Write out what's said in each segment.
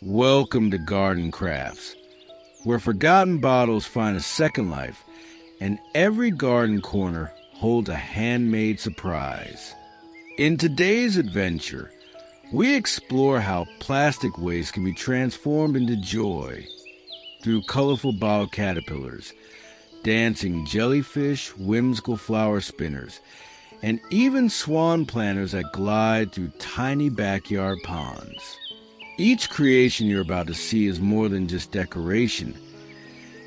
Welcome to Garden Crafts, where forgotten bottles find a second life, and every garden corner holds a handmade surprise. In today's adventure, we explore how plastic waste can be transformed into joy through colorful bottle caterpillars, dancing jellyfish, whimsical flower spinners, and even swan planters that glide through tiny backyard ponds. Each creation you're about to see is more than just decoration.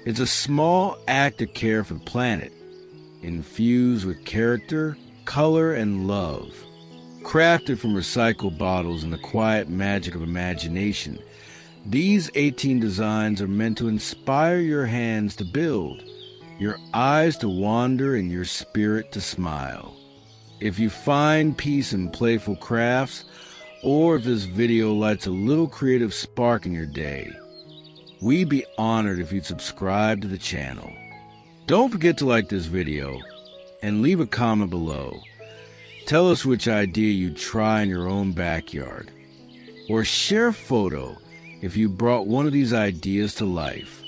It's a small act of care for the planet, infused with character, color, and love. Crafted from recycled bottles and the quiet magic of imagination, these 18 designs are meant to inspire your hands to build, your eyes to wander, and your spirit to smile. If you find peace in playful crafts, or if this video lights a little creative spark in your day, we'd be honored if you'd subscribe to the channel. Don't forget to like this video and leave a comment below. Tell us which idea you'd try in your own backyard, or share a photo if you brought one of these ideas to life.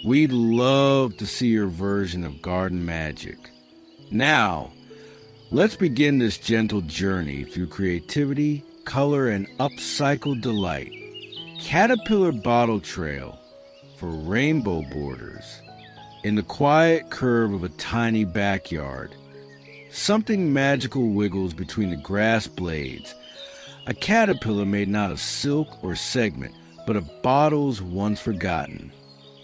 We'd love to see your version of garden magic. Now, let's begin this gentle journey through creativity, color, and upcycled delight. Caterpillar Bottle Trail for rainbow borders. In the quiet curve of a tiny backyard, something magical wiggles between the grass blades. A caterpillar made not of silk or segment, but of bottles once forgotten.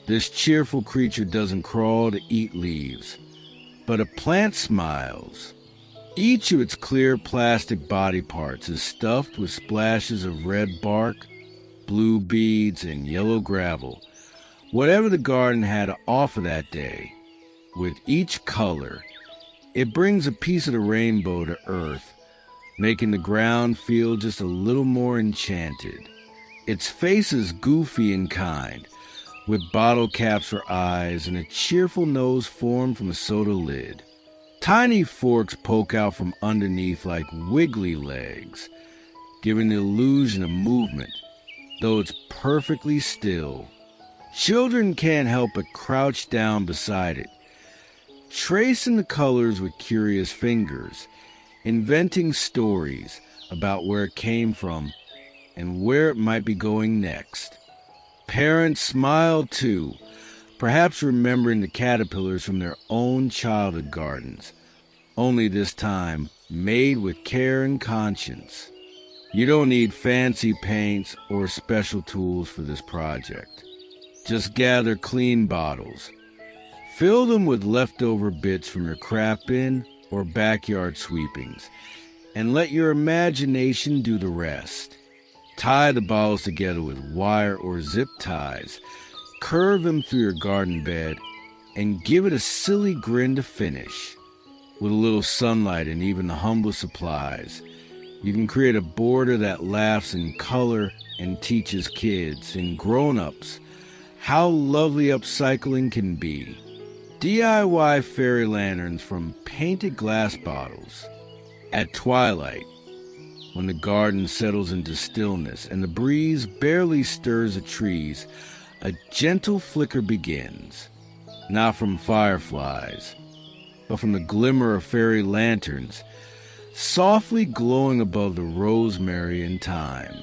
This cheerful creature doesn't crawl to eat leaves, but a plant smiles. Each of its clear plastic body parts is stuffed with splashes of red bark, blue beads, and yellow gravel, whatever the garden had to offer that day. With each color, it brings a piece of the rainbow to earth, making the ground feel just a little more enchanted. Its face is goofy and kind, with bottle caps for eyes and a cheerful nose formed from a soda lid. Tiny forks poke out from underneath like wiggly legs, giving the illusion of movement, though it's perfectly still. Children can't help but crouch down beside it, tracing the colors with curious fingers, inventing stories about where it came from and where it might be going next. Parents smile too, perhaps remembering the caterpillars from their own childhood gardens, only this time made with care and conscience. You don't need fancy paints or special tools for this project. Just gather clean bottles, fill them with leftover bits from your craft bin or backyard sweepings, and let your imagination do the rest. Tie the bottles together with wire or zip ties, curve them through your garden bed, and give it a silly grin to finish. With a little sunlight and even the humblest supplies, you can create a border that laughs in color and teaches kids and grown-ups how lovely upcycling can be. DIY fairy lanterns from painted glass bottles. At twilight, when the garden settles into stillness and the breeze barely stirs the trees, a gentle flicker begins, not from fireflies, but from the glimmer of fairy lanterns, softly glowing above the rosemary and thyme.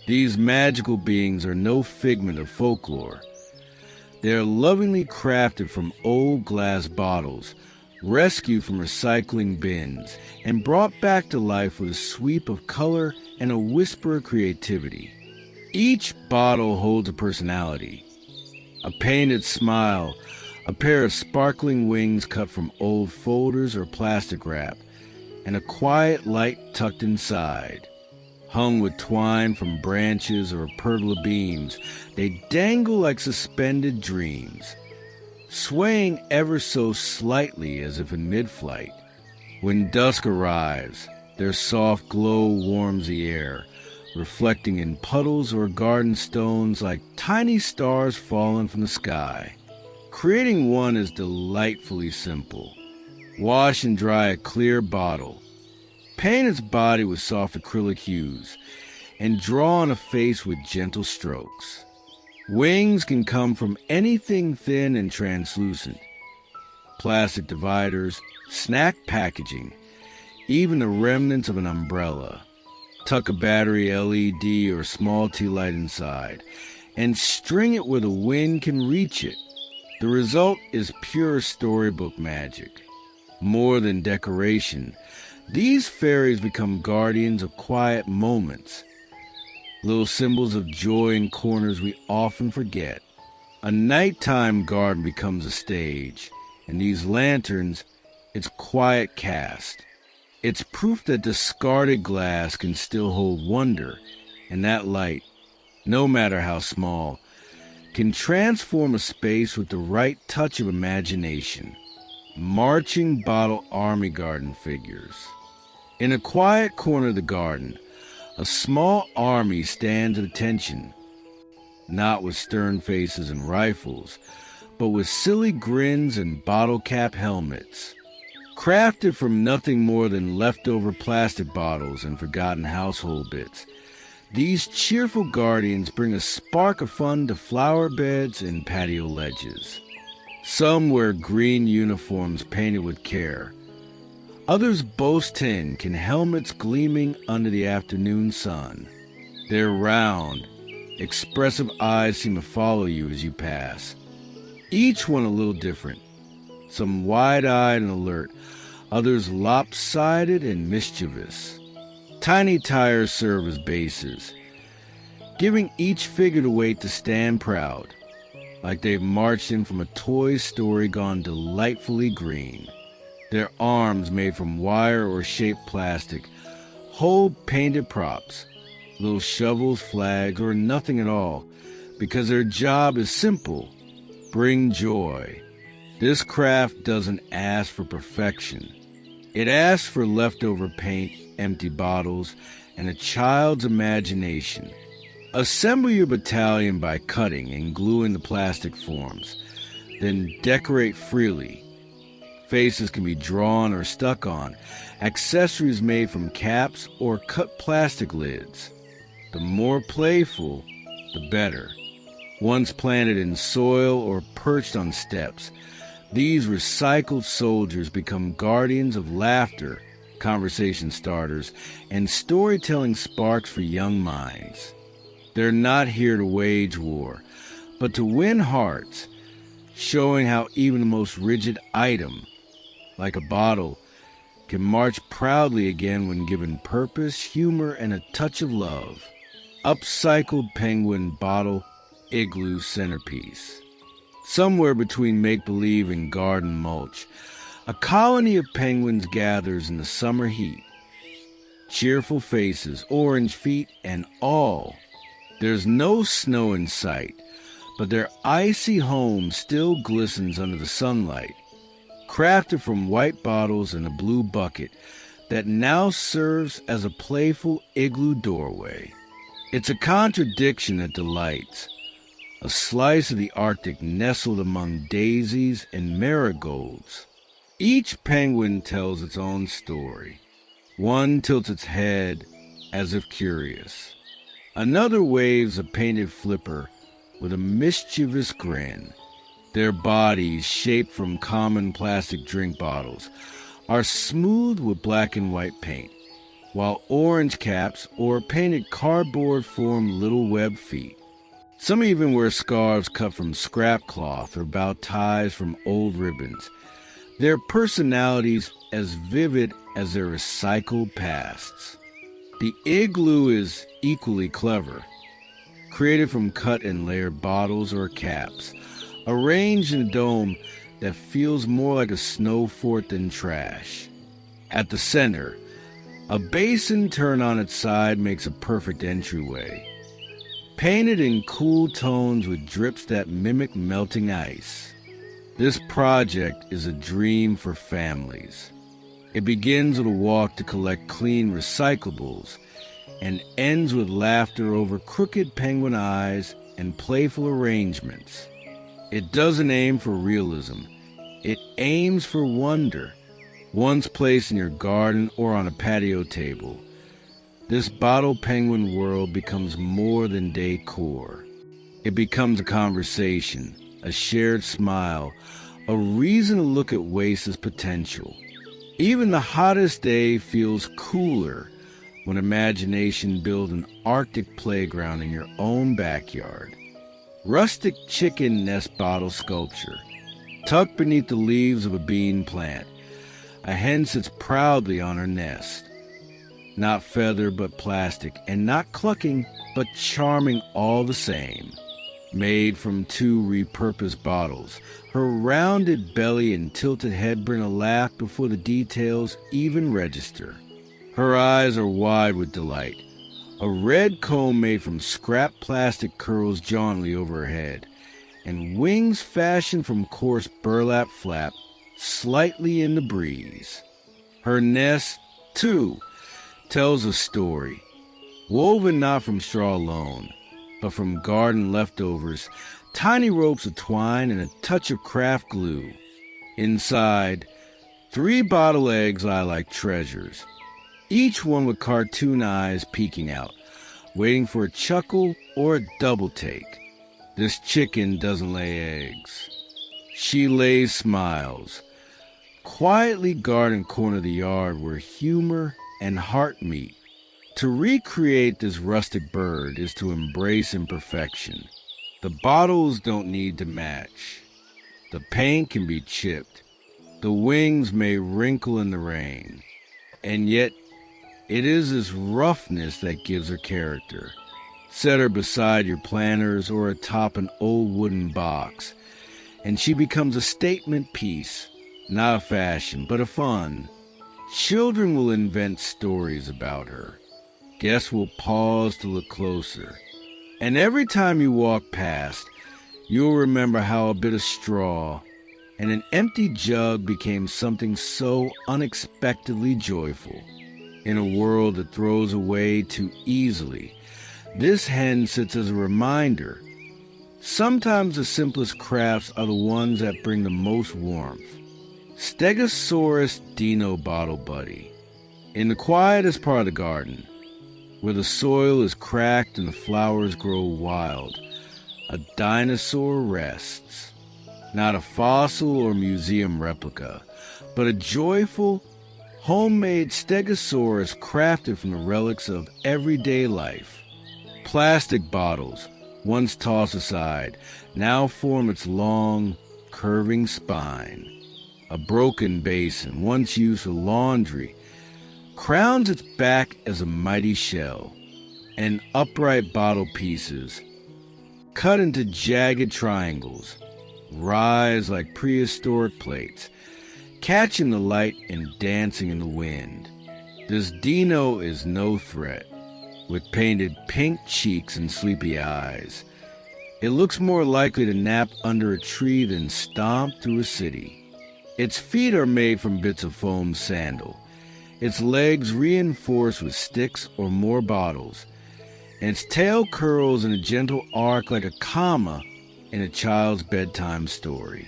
These magical beings are no figment of folklore. They are lovingly crafted from old glass bottles, rescued from recycling bins, and brought back to life with a sweep of color and a whisper of creativity. Each bottle holds a personality, a painted smile, a pair of sparkling wings cut from old folders or plastic wrap, and a quiet light tucked inside. Hung with twine from branches or pergola beams, they dangle like suspended dreams, swaying ever so slightly as if in mid-flight. When dusk arrives, their soft glow warms the air, reflecting in puddles or garden stones like tiny stars falling from the sky. Creating one is delightfully simple. Wash and dry a clear bottle. Paint its body with soft acrylic hues and draw on a face with gentle strokes. Wings can come from anything thin and translucent. Plastic dividers, snack packaging, even the remnants of an umbrella. Tuck a battery LED or small tea light inside and string it where the wind can reach it. The result is pure storybook magic. More than decoration, these fairies become guardians of quiet moments, little symbols of joy in corners we often forget. A nighttime garden becomes a stage, and these lanterns, its quiet cast. It's proof that discarded glass can still hold wonder, and that light, no matter how small, can transform a space with the right touch of imagination. Marching bottle army garden figures. In a quiet corner of the garden, a small army stands at attention, not with stern faces and rifles, but with silly grins and bottle cap helmets. Crafted from nothing more than leftover plastic bottles and forgotten household bits, these cheerful guardians bring a spark of fun to flower beds and patio ledges. Some wear green uniforms painted with care. Others boast tin can helmets gleaming under the afternoon sun. Their round, expressive eyes seem to follow you as you pass. Each one a little different. Some wide-eyed and alert, others lopsided and mischievous. Tiny tires serve as bases, giving each figure the weight to stand proud, like they've marched in from a Toy Story gone delightfully green. Their arms, made from wire or shaped plastic, hold painted props, little shovels, flags, or nothing at all, because their job is simple: bring joy. This craft doesn't ask for perfection. It asks for leftover paint, empty bottles, and a child's imagination. Assemble your battalion by cutting and gluing the plastic forms, then decorate freely. Faces can be drawn or stuck on, accessories made from caps or cut plastic lids. The more playful, the better. Once planted in soil or perched on steps, these recycled soldiers become guardians of laughter, conversation starters, and storytelling sparks for young minds. They're not here to wage war, but to win hearts, showing how even the most rigid item, like a bottle, can march proudly again when given purpose, humor, and a touch of love. Upcycled penguin bottle igloo centerpiece. Somewhere between make-believe and garden mulch, a colony of penguins gathers in the summer heat. Cheerful faces, orange feet, and all. There's no snow in sight, but their icy home still glistens under the sunlight, crafted from white bottles and a blue bucket that now serves as a playful igloo doorway. It's a contradiction that delights. A slice of the Arctic nestled among daisies and marigolds. Each penguin tells its own story. One tilts its head as if curious. Another waves a painted flipper with a mischievous grin. Their bodies, shaped from common plastic drink bottles, are smooth with black and white paint, while orange caps or painted cardboard form little web feet. Some even wear scarves cut from scrap cloth or bow ties from old ribbons, their personalities as vivid as their recycled pasts. The igloo is equally clever, created from cut and layered bottles or caps, arranged in a dome that feels more like a snow fort than trash. At the center, a basin turned on its side makes a perfect entryway, painted in cool tones with drips that mimic melting ice. This project is a dream for families. It begins with a walk to collect clean recyclables and ends with laughter over crooked penguin eyes and playful arrangements. It doesn't aim for realism. It aims for wonder. Once placed in your garden or on a patio table, this bottle penguin world becomes more than decor. It becomes a conversation, a shared smile, a reason to look at waste as potential. Even the hottest day feels cooler when imagination builds an Arctic playground in your own backyard. Rustic chicken nest bottle sculpture. Tucked beneath the leaves of a bean plant, a hen sits proudly on her nest. Not feather but plastic, and not clucking but charming all the same. Made from 2 repurposed bottles, her rounded belly and tilted head bring a laugh before the details even register. Her eyes are wide with delight. A red comb made from scrap plastic curls jauntily over her head, and wings fashioned from coarse burlap flap slightly in the breeze. Her nest, too, tells a story, woven not from straw alone, but from garden leftovers, tiny ropes of twine and a touch of craft glue. Inside, 3 bottle eggs lie like treasures, each one with cartoon eyes peeking out, waiting for a chuckle or a double take. This chicken doesn't lay eggs. She lays smiles. Quietly garden corner of the yard where humor and heart meet. To recreate this rustic bird is to embrace imperfection. The bottles don't need to match. The paint can be chipped. The wings may wrinkle in the rain. And yet, it is this roughness that gives her character. Set her beside your planters or atop an old wooden box, and she becomes a statement piece, not a fashion, but a fun. Children will invent stories about her. Guests will pause to look closer. And every time you walk past, you'll remember how a bit of straw and an empty jug became something so unexpectedly joyful. In a world that throws away too easily, this hen sits as a reminder. Sometimes the simplest crafts are the ones that bring the most warmth. Stegosaurus Dino Bottle Buddy. In the quietest part of the garden, where the soil is cracked and the flowers grow wild, a dinosaur rests. Not a fossil or museum replica, but a joyful, homemade Stegosaurus crafted from the relics of everyday life. Plastic bottles, once tossed aside, now form its long, curving spine. A broken basin, once used for laundry, crowns its back as a mighty shell. And upright bottle pieces, cut into jagged triangles, rise like prehistoric plates, catching the light and dancing in the wind. This dino is no threat. With painted pink cheeks and sleepy eyes, it looks more likely to nap under a tree than stomp through a city. Its feet are made from bits of foam sandal, its legs reinforced with sticks or more bottles, and its tail curls in a gentle arc like a comma in a child's bedtime story.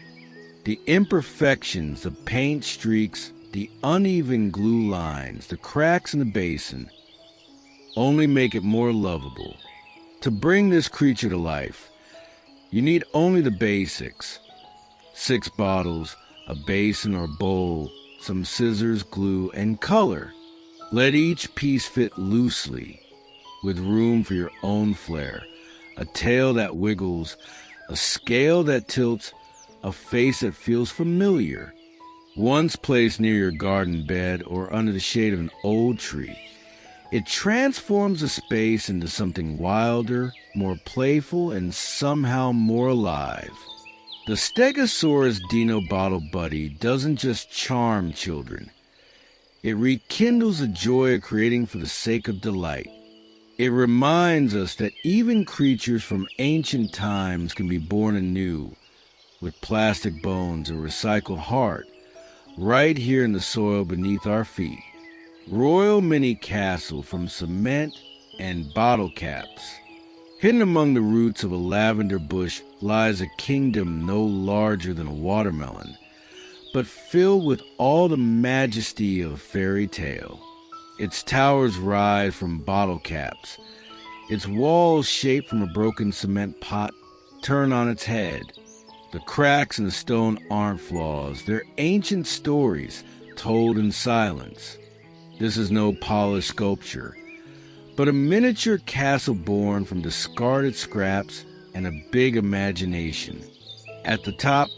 The imperfections, the paint streaks, the uneven glue lines, the cracks in the basin, only make it more lovable. To bring this creature to life, you need only the basics. 6 bottles, a basin or bowl, some scissors, glue, and color. Let each piece fit loosely, with room for your own flair. A tail that wiggles, a scale that tilts, a face that feels familiar. Once placed near your garden bed or under the shade of an old tree, it transforms the space into something wilder, more playful, and somehow more alive. The Stegosaurus Dino Bottle Buddy doesn't just charm children. It rekindles the joy of creating for the sake of delight. It reminds us that even creatures from ancient times can be born anew, with plastic bones and recycled heart, right here in the soil beneath our feet. Royal Mini Castle from cement and bottle caps. Hidden among the roots of a lavender bush lies a kingdom no larger than a watermelon, but filled with all the majesty of a fairy tale. Its towers rise from bottle caps. Its walls, shaped from a broken cement pot, turn on its head. The cracks in the stone aren't flaws. They're ancient stories told in silence. This is no polished sculpture, but a miniature castle born from discarded scraps and a big imagination. At the top,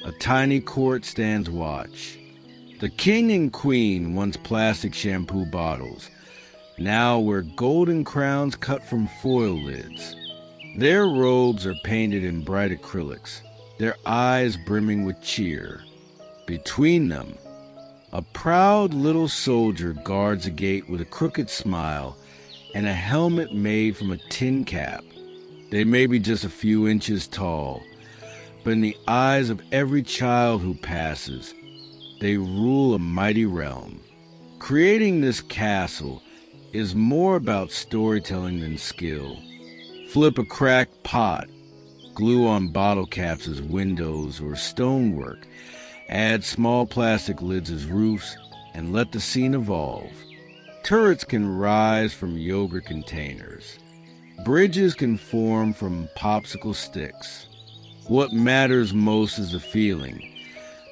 a tiny court stands watch. The king and queen, once plastic shampoo bottles, now wear golden crowns cut from foil lids. Their robes are painted in bright acrylics, their eyes brimming with cheer. Between them, a proud little soldier guards a gate with a crooked smile and a helmet made from a tin cap. They may be just a few inches tall, but in the eyes of every child who passes, they rule a mighty realm. Creating this castle is more about storytelling than skill. Flip a cracked pot, glue on bottle caps as windows or stonework, add small plastic lids as roofs, and let the scene evolve. Turrets can rise from yogurt containers. Bridges can form from popsicle sticks. What matters most is the feeling,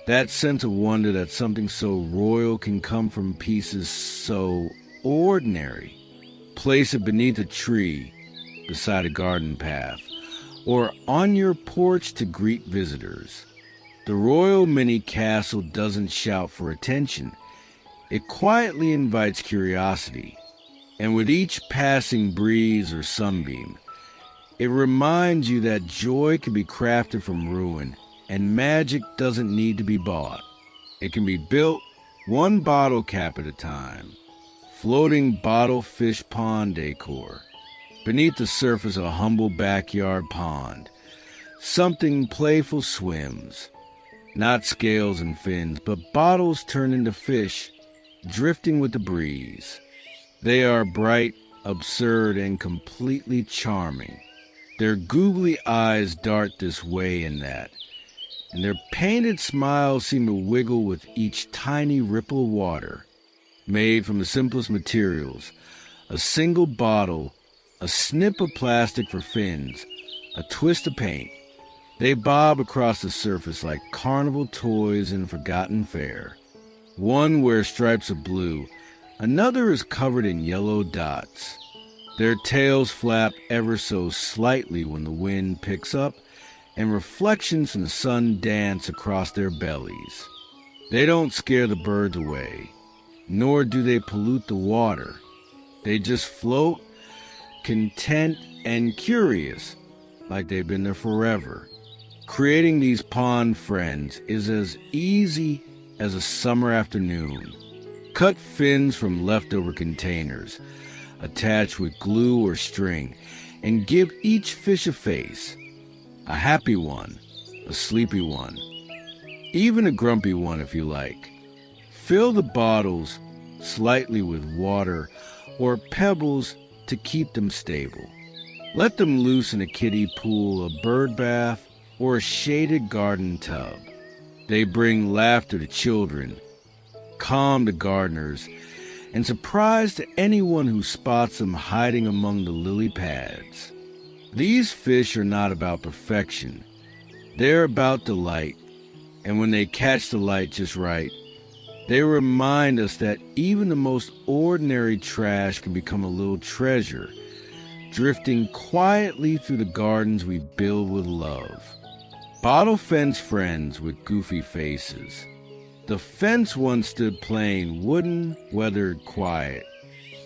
that sense of wonder that something so royal can come from pieces so ordinary. Place it beneath a tree, beside a garden path, or on your porch to greet visitors. The royal mini castle doesn't shout for attention. It quietly invites curiosity, and with each passing breeze or sunbeam, it reminds you that joy can be crafted from ruin, and magic doesn't need to be bought. It can be built one bottle cap at a time. Floating bottle fish pond decor. Beneath the surface of a humble backyard pond, something playful swims. Not scales and fins, but bottles turn into fish, drifting with the breeze. They are bright, absurd, and completely charming. Their googly eyes dart this way and that, and their painted smiles seem to wiggle with each tiny ripple of water. Made from the simplest materials, a single bottle, a snip of plastic for fins, a twist of paint. They bob across the surface like carnival toys in forgotten fare. One wears stripes of blue, another is covered in yellow dots. Their tails flap ever so slightly when the wind picks up, and reflections from the sun dance across their bellies. They don't scare the birds away, nor do they pollute the water. They just float, content and curious, like they've been there forever. Creating these pond friends is as easy as a summer afternoon. Cut fins from leftover containers, attach with glue or string, and give each fish a face. A happy one, a sleepy one, even a grumpy one if you like. Fill the bottles slightly with water or pebbles to keep them stable. Let them loose in a kiddie pool, a bird bath, or a shaded garden tub. They bring laughter to children, calm to gardeners, and surprise to anyone who spots them hiding among the lily pads. These fish are not about perfection. They're about delight, and when they catch the light just right, they remind us that even the most ordinary trash can become a little treasure, drifting quietly through the gardens we build with love. Bottle fence friends with goofy faces. The fence once stood plain, wooden, weathered, quiet,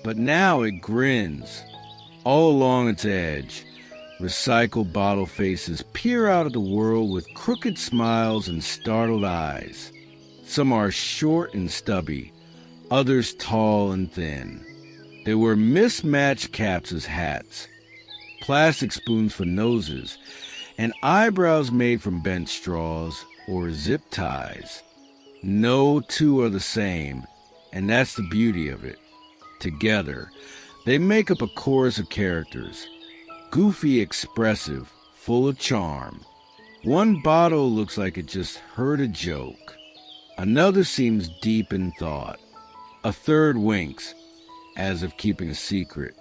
but now it grins. All along its edge, recycled bottle faces peer out at the world with crooked smiles and startled eyes. Some are short and stubby, others tall and thin. They wear mismatched caps as hats, plastic spoons for noses, and eyebrows made from bent straws or zip ties. No two are the same, and that's the beauty of it. Together, they make up a chorus of characters, goofy, expressive, full of charm. One bottle looks like it just heard a joke. Another seems deep in thought. A third winks, as if keeping a secret.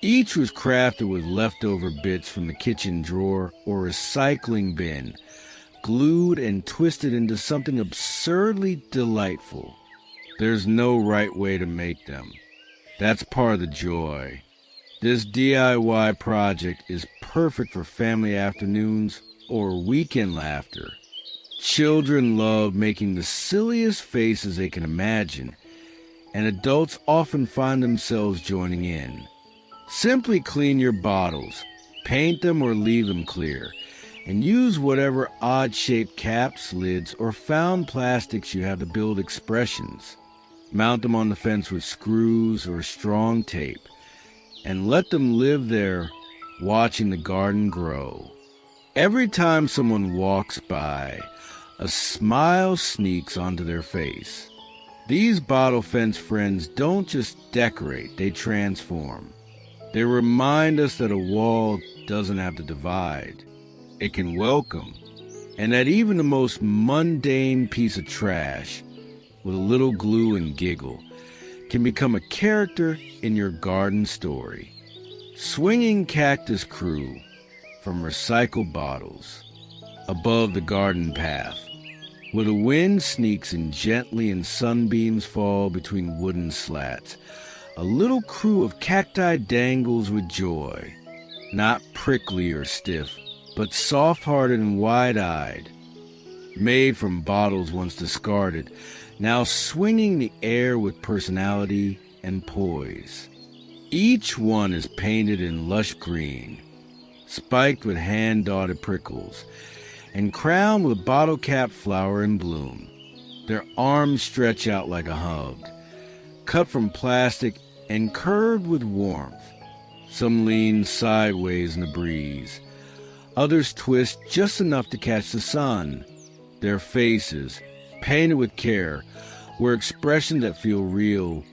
Each was crafted with leftover bits from the kitchen drawer or recycling bin, glued and twisted into something absurdly delightful. There's no right way to make them. That's part of the joy. This DIY project is perfect for family afternoons or weekend laughter. Children love making the silliest faces they can imagine, and adults often find themselves joining in. Simply clean your bottles, paint them or leave them clear, and use whatever odd-shaped caps, lids, or found plastics you have to build expressions. Mount them on the fence with screws or strong tape, and let them live there, watching the garden grow. Every time someone walks by, a smile sneaks onto their face. These bottle fence friends don't just decorate, they transform. They remind us that a wall doesn't have to divide. It can welcome, and that even the most mundane piece of trash, with a little glue and giggle, can become a character in your garden story. Swinging cactus crew from recycled bottles above the garden path, where the wind sneaks in gently and sunbeams fall between wooden slats. A little crew of cacti dangles with joy, not prickly or stiff, but soft-hearted and wide-eyed, made from bottles once discarded, now swinging the air with personality and poise. Each one is painted in lush green, spiked with hand-dotted prickles, and crowned with bottle cap flower in bloom. Their arms stretch out like a hug, cut from plastic and curved with warmth. Some lean sideways in the breeze. Others twist just enough to catch the sun. Their faces, painted with care, were expressions that feel real,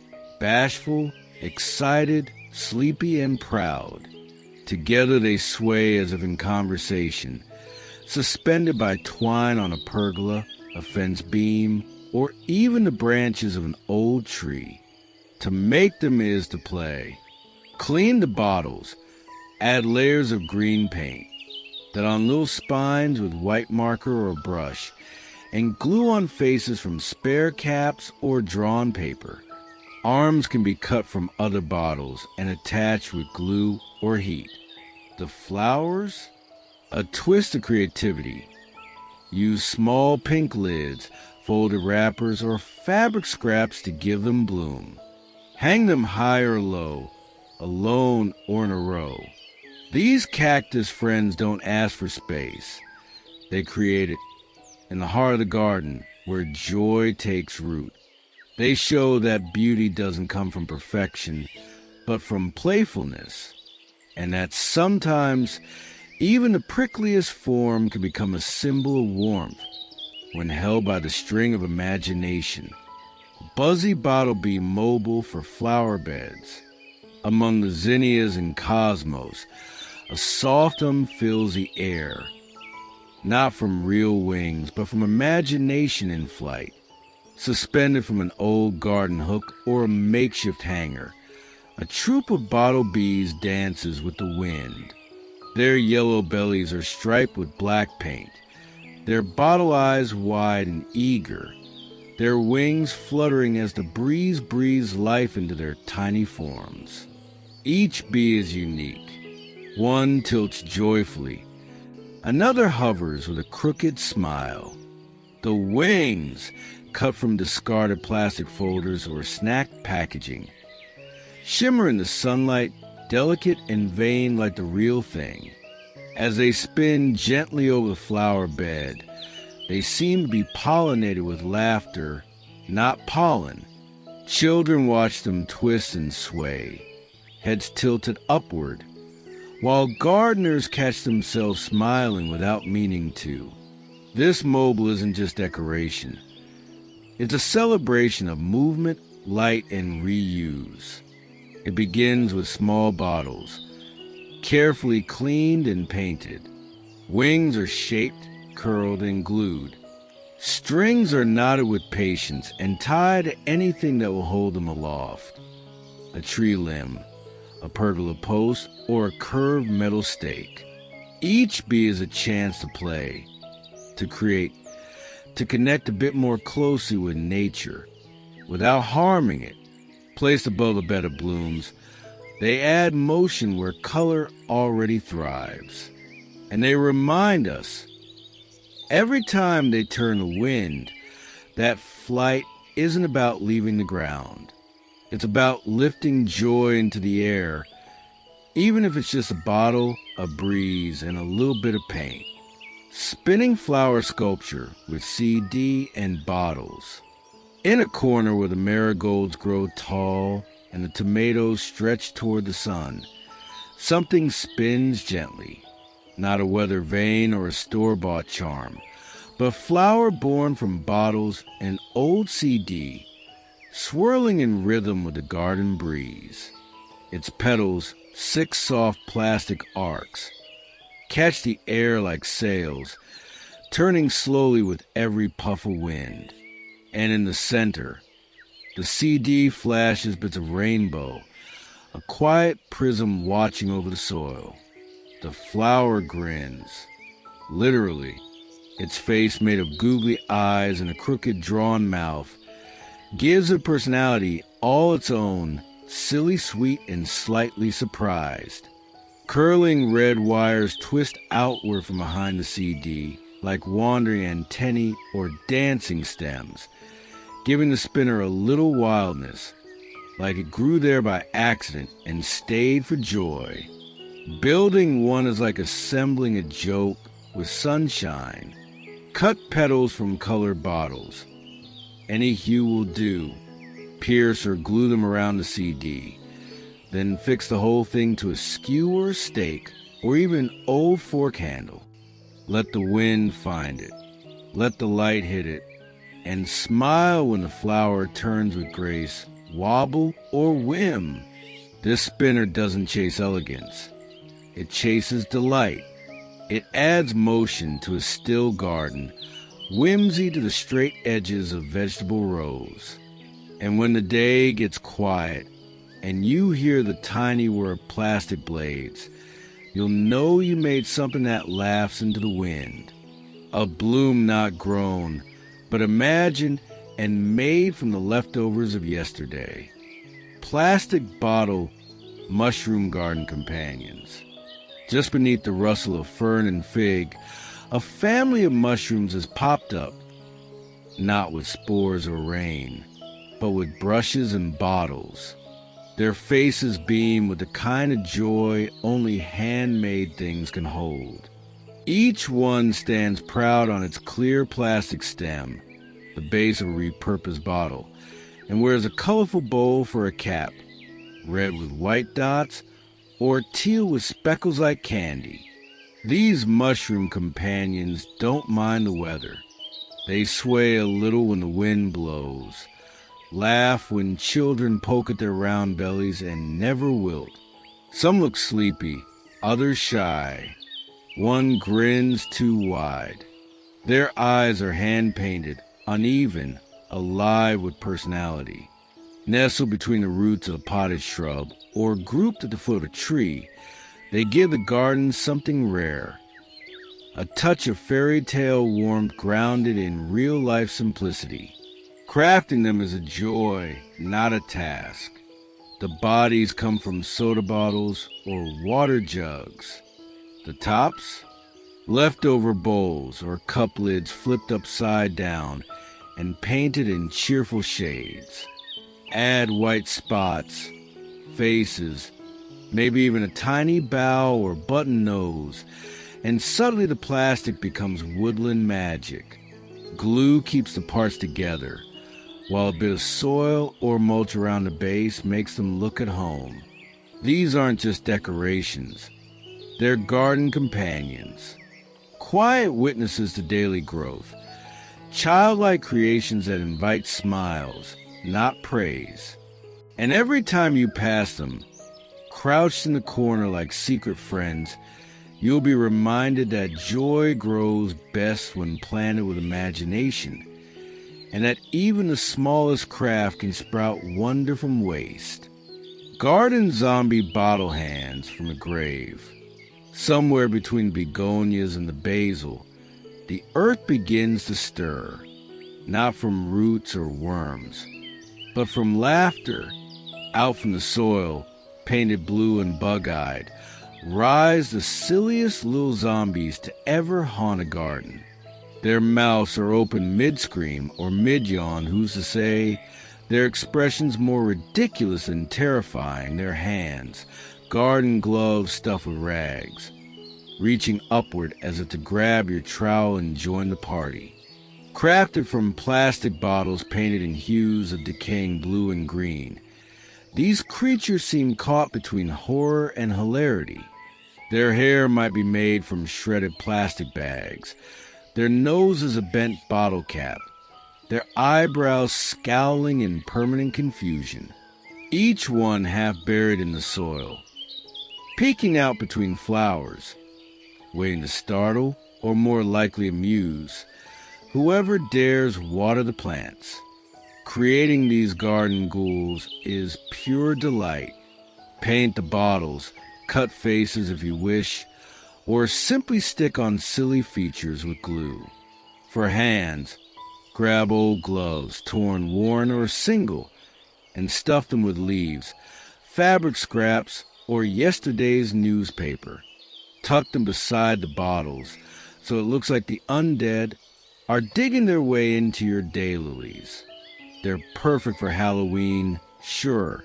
bashful, excited, sleepy, and proud. Together they sway as if in conversation, suspended by twine on a pergola, a fence beam, or even the branches of an old tree. To make them is to play. Clean the bottles, add layers of green paint, that on little spines with white marker or brush, and glue on faces from spare caps or drawn paper. Arms can be cut from other bottles and attached with glue or heat. The flowers? A twist of creativity. Use small pink lids, folded wrappers, or fabric scraps to give them bloom. Hang them high or low, alone or in a row. These cactus friends don't ask for space. They create it in the heart of the garden where joy takes root. They show that beauty doesn't come from perfection, but from playfulness, and that sometimes even the prickliest form can become a symbol of warmth when held by the string of imagination. Buzzy bottle bee mobile for flower beds. Among the zinnias and cosmos, a soft hum fills the air, not from real wings, but from imagination in flight, suspended from an old garden hook or a makeshift hanger. A troop of bottle bees dances with the wind. Their yellow bellies are striped with black paint, their bottle eyes wide and eager, their wings fluttering as the breeze breathes life into their tiny forms. Each bee is unique. One tilts joyfully, another hovers with a crooked smile. The wings, cut from discarded plastic folders or snack packaging, shimmer in the sunlight, delicate and vain like the real thing. As they spin gently over the flower bed, they seem to be pollinated with laughter, not pollen. Children watch them twist and sway, heads tilted upward, while gardeners catch themselves smiling without meaning to. This mobile isn't just decoration. It's a celebration of movement, light, and reuse. It begins with small bottles, carefully cleaned and painted. Wings are shaped, curled, and glued. Strings are knotted with patience and tied to anything that will hold them aloft. a tree limb, a pergola post, or a curved metal stake. Each bee is a chance to play, to create, to connect a bit more closely with nature, without harming it. Placed above a bed of blooms, they add motion where color already thrives. And they remind us, every time they turn the wind, that flight isn't about leaving the ground. It's about lifting joy into the air, even if it's just a bottle, a breeze, and a little bit of paint. Spinning flower sculpture with CD and bottles. In a corner where the marigolds grow tall and the tomatoes stretch toward the sun, something spins gently. Not a weather vane or a store-bought charm, but flower born from bottles and old CD, swirling in rhythm with the garden breeze. Its petals, 6 soft plastic arcs, catch the air like sails, turning slowly with every puff of wind. And in the center, the CD flashes bits of rainbow, a quiet prism watching over the soil. The flower grins, literally, its face made of googly eyes and a crooked drawn mouth, gives a personality all its own, silly sweet and slightly surprised. Curling red wires twist outward from behind the CD like wandering antennae or dancing stems, giving the spinner a little wildness, like it grew there by accident and stayed for joy. Building one is like assembling a joke with sunshine. Cut petals from colored bottles. Any hue will do. Pierce or glue them around the CD. Then fix the whole thing to a skew or a stake, or even an old fork handle. Let the wind find it. Let the light hit it. And smile when the flower turns with grace, wobble or whim. This spinner doesn't chase elegance. It chases delight. It adds motion to a still garden, whimsy to the straight edges of vegetable rows. And when the day gets quiet and you hear the tiny whir of plastic blades, you'll know you made something that laughs into the wind. A bloom not grown, but imagined and made from the leftovers of yesterday. Plastic bottle mushroom garden companions. Just beneath the rustle of fern and fig, a family of mushrooms has popped up, not with spores or rain, but with brushes and bottles. Their faces beam with the kind of joy only handmade things can hold. Each one stands proud on its clear plastic stem, the base of a repurposed bottle, and wears a colorful bowl for a cap, red with white dots, or teal with speckles like candy. These mushroom companions don't mind the weather. They sway a little when the wind blows, laugh when children poke at their round bellies, and never wilt. Some look sleepy, others shy. One grins too wide. Their eyes are hand-painted, uneven, alive with personality. Nestled between the roots of a potted shrub, or grouped at the foot of a tree, they give the garden something rare. A touch of fairy tale warmth grounded in real-life simplicity. Crafting them is a joy, not a task. The bodies come from soda bottles or water jugs. The tops? Leftover bowls or cup lids flipped upside down and painted in cheerful shades. Add white spots, faces, maybe even a tiny bow or button nose, and suddenly the plastic becomes woodland magic. Glue keeps the parts together, while a bit of soil or mulch around the base makes them look at home. These aren't just decorations. They're garden companions, quiet witnesses to daily growth, childlike creations that invite smiles, not praise. And every time you pass them, crouched in the corner like secret friends, you'll be reminded that joy grows best when planted with imagination, and that even the smallest craft can sprout wonder from waste. Garden zombie bottle hands from a grave. Somewhere between begonias and the basil, the earth begins to stir, not from roots or worms, but from laughter. Out from the soil, painted blue and bug-eyed, rise the silliest little zombies to ever haunt a garden. Their mouths are open mid-scream or mid-yawn, who's to say, their expressions more ridiculous than terrifying, their hands, garden gloves stuffed with rags, reaching upward as if to grab your trowel and join the party. Crafted from plastic bottles painted in hues of decaying blue and green, these creatures seem caught between horror and hilarity. Their hair might be made from shredded plastic bags, their nose is a bent bottle cap, their eyebrows scowling in permanent confusion, each one half buried in the soil, peeking out between flowers, waiting to startle or more likely amuse whoever dares water the plants. Creating these garden ghouls is pure delight. Paint the bottles, cut faces if you wish, or simply stick on silly features with glue. For hands, grab old gloves, torn, worn, or single, and stuff them with leaves, fabric scraps, or yesterday's newspaper. Tuck them beside the bottles so it looks like the undead are digging their way into your daylilies. They're perfect for Halloween, sure,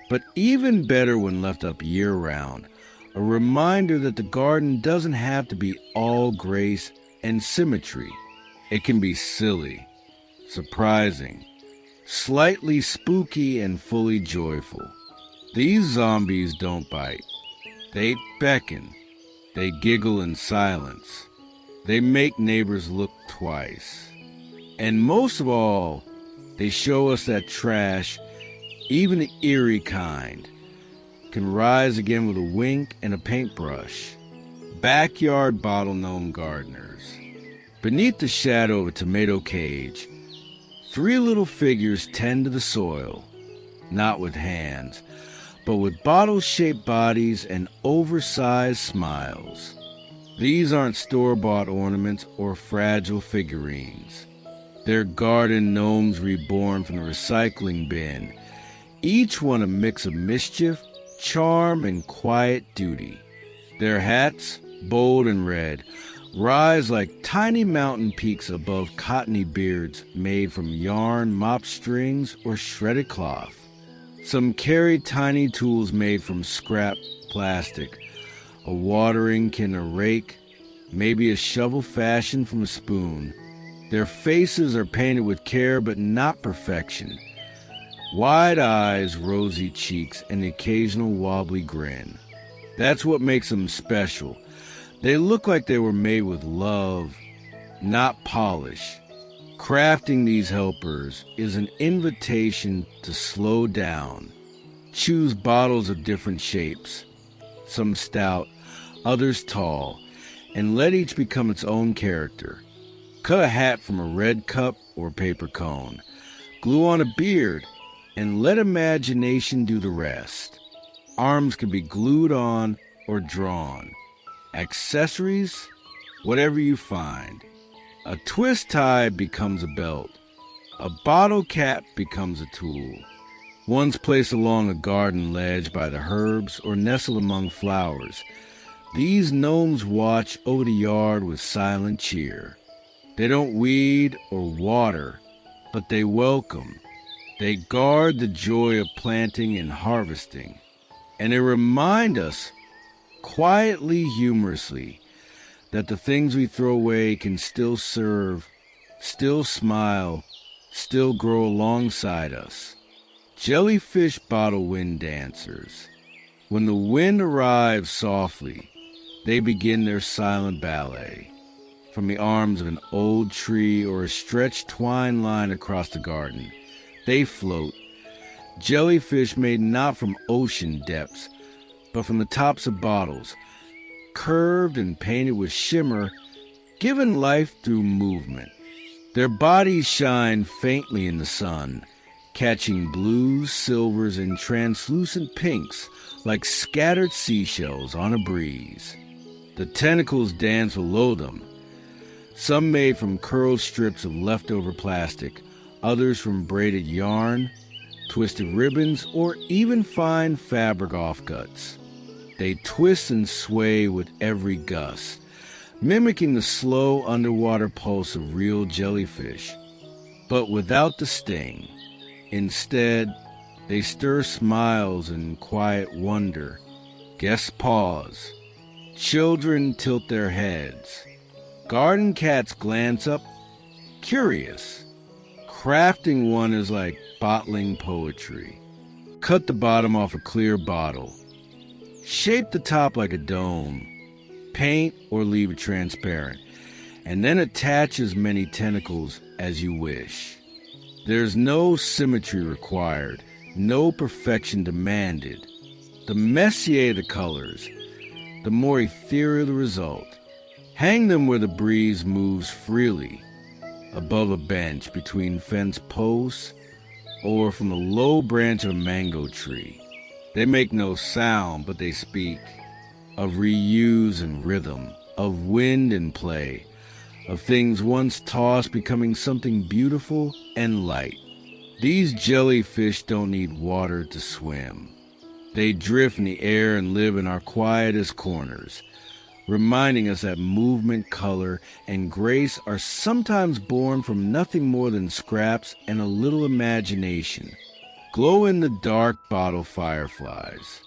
but even better when left up year-round, a reminder that the garden doesn't have to be all grace and symmetry. It can be silly, surprising, slightly spooky, and fully joyful. These zombies don't bite. They beckon. They giggle in silence. They make neighbors look twice. And most of all, they show us that trash, even the eerie kind, can rise again with a wink and a paintbrush. Backyard bottle gnome gardeners. Beneath the shadow of a tomato cage, 3 little figures tend to the soil, not with hands, but with bottle-shaped bodies and oversized smiles. These aren't store-bought ornaments or fragile figurines. They're garden gnomes reborn from the recycling bin, each one a mix of mischief, charm, and quiet duty. Their hats, bold and red, rise like tiny mountain peaks above cottony beards made from yarn, mop strings, or shredded cloth. Some carry tiny tools made from scrap plastic, a watering can, a rake, maybe a shovel fashioned from a spoon. Their faces are painted with care but not perfection. Wide eyes, rosy cheeks, and the occasional wobbly grin. That's what makes them special. They look like they were made with love, not polish. Crafting these helpers is an invitation to slow down. Choose bottles of different shapes, some stout, others tall, and let each become its own character. Cut a hat from a red cup or paper cone. Glue on a beard, and let imagination do the rest. Arms can be glued on or drawn. Accessories, whatever you find. A twist tie becomes a belt. A bottle cap becomes a tool. One's placed along a garden ledge by the herbs or nestled among flowers. These gnomes watch over the yard with silent cheer. They don't weed or water, but they welcome. They guard the joy of planting and harvesting. And they remind us, quietly, humorously, that the things we throw away can still serve, still smile, still grow alongside us. Jellyfish bottle wind dancers. When the wind arrives softly, they begin their silent ballet. From the arms of an old tree or a stretched twine line across the garden, they float. Jellyfish made not from ocean depths, but from the tops of bottles, curved and painted with shimmer, given life through movement. Their bodies shine faintly in the sun, catching blues, silvers, and translucent pinks like scattered seashells on a breeze. The tentacles dance below them, some made from curled strips of leftover plastic, others from braided yarn, twisted ribbons, or even fine fabric offcuts. They twist and sway with every gust, mimicking the slow underwater pulse of real jellyfish, but without the sting. Instead, they stir smiles and quiet wonder. Guests pause. Children tilt their heads. Garden cats glance up, curious. Crafting one is like bottling poetry. Cut the bottom off a clear bottle. Shape the top like a dome. Paint or leave it transparent. And then attach as many tentacles as you wish. There's no symmetry required, no perfection demanded. The messier the colors, the more ethereal the result. Hang them where the breeze moves freely, above a bench, between fence posts, or from the low branch of a mango tree. They make no sound, but they speak of reuse and rhythm, of wind and play, of things once tossed becoming something beautiful and light. These jellyfish don't need water to swim. They drift in the air and live in our quietest corners, reminding us that movement, color, and grace are sometimes born from nothing more than scraps and a little imagination. Glow-in-the-dark bottle fireflies.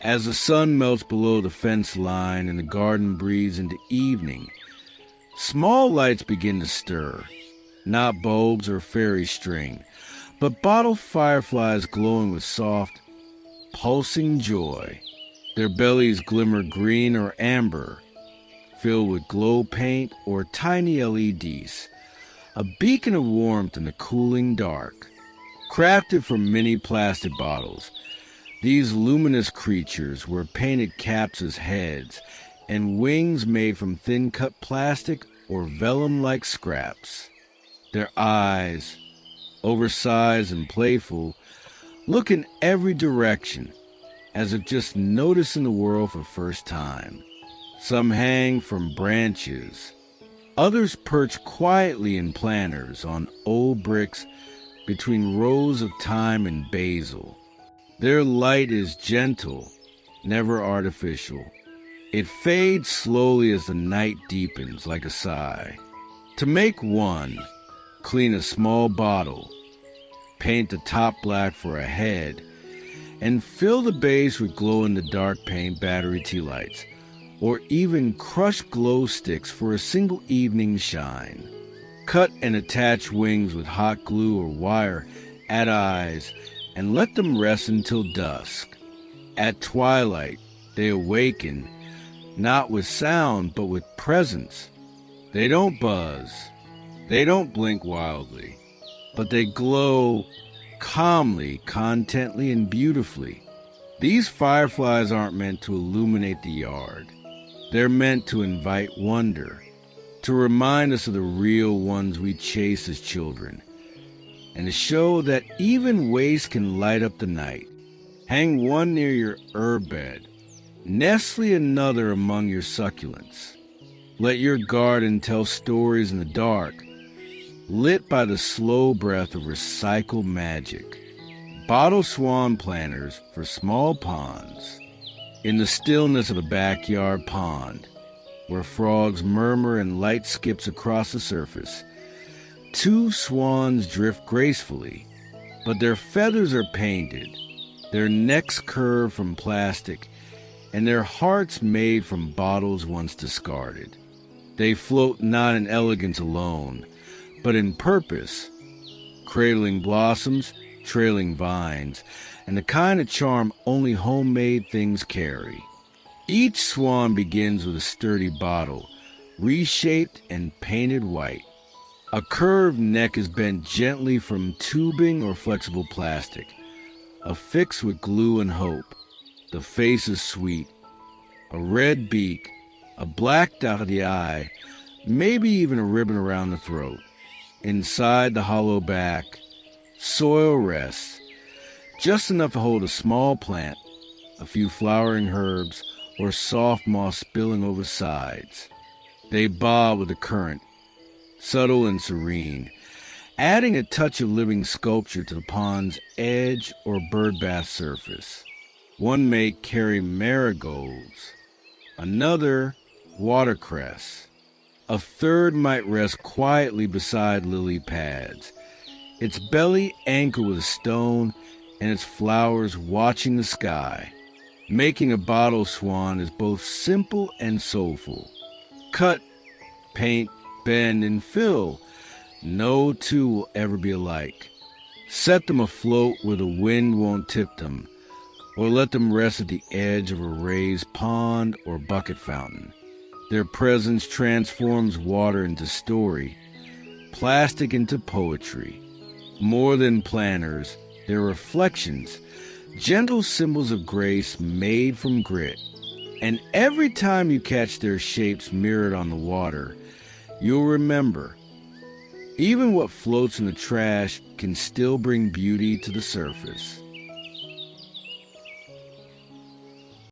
As the sun melts below the fence line and the garden breathes into evening, small lights begin to stir, not bulbs or fairy string, but bottle fireflies glowing with soft, pulsing joy. Their bellies glimmer green or amber, filled with glow paint or tiny LEDs, a beacon of warmth in the cooling dark. Crafted from many plastic bottles, these luminous creatures were painted caps as heads and wings made from thin-cut plastic or vellum-like scraps. Their eyes, oversized and playful, look in every direction, as if just noticing the world for the first time. Some hang from branches. Others perch quietly in planters on old bricks between rows of thyme and basil. Their light is gentle, never artificial. It fades slowly as the night deepens like a sigh. To make one, clean a small bottle, paint the top black for a head, and fill the base with glow-in-the-dark paint battery tea lights, or even crushed glow sticks for a single evening shine. Cut and attach wings with hot glue or wire, add eyes, and let them rest until dusk. At twilight, they awaken, not with sound, but with presence. They don't buzz, they don't blink wildly, but they glow calmly, contently, and beautifully. These fireflies aren't meant to illuminate the yard. They're meant to invite wonder, to remind us of the real ones we chased as children, and to show that even waste can light up the night. Hang one near your herb bed, nestle another among your succulents. Let your garden tell stories in the dark, lit by the slow breath of recycled magic. Bottle swan planters for small ponds. In the stillness of a backyard pond, where frogs murmur and light skips across the surface, two swans drift gracefully, but their feathers are painted, their necks curved from plastic, and their hearts made from bottles once discarded. They float not in elegance alone, but in purpose, cradling blossoms, trailing vines, and the kind of charm only homemade things carry. Each swan begins with a sturdy bottle, reshaped and painted white. A curved neck is bent gently from tubing or flexible plastic, affixed with glue and hope. The face is sweet, a red beak, a black dot of the eye, maybe even a ribbon around the throat. Inside the hollow back, Soil rests, just enough to hold a small plant, a few flowering herbs, or soft moss spilling over sides. They bob with the current, subtle and serene, adding a touch of living sculpture to the pond's edge or birdbath surface. One may carry marigolds, another watercress. A third might rest quietly beside lily pads, its belly anchored with a stone and its flowers watching the sky. Making a bottle swan is both simple and soulful. Cut, paint, bend, and fill. No two will ever be alike. Set them afloat where the wind won't tip them, or let them rest at the edge of a raised pond or bucket fountain. Their presence transforms water into story, plastic into poetry. More than planners, they're reflections, gentle symbols of grace made from grit. And every time you catch their shapes mirrored on the water, you'll remember, even what floats in the trash can still bring beauty to the surface.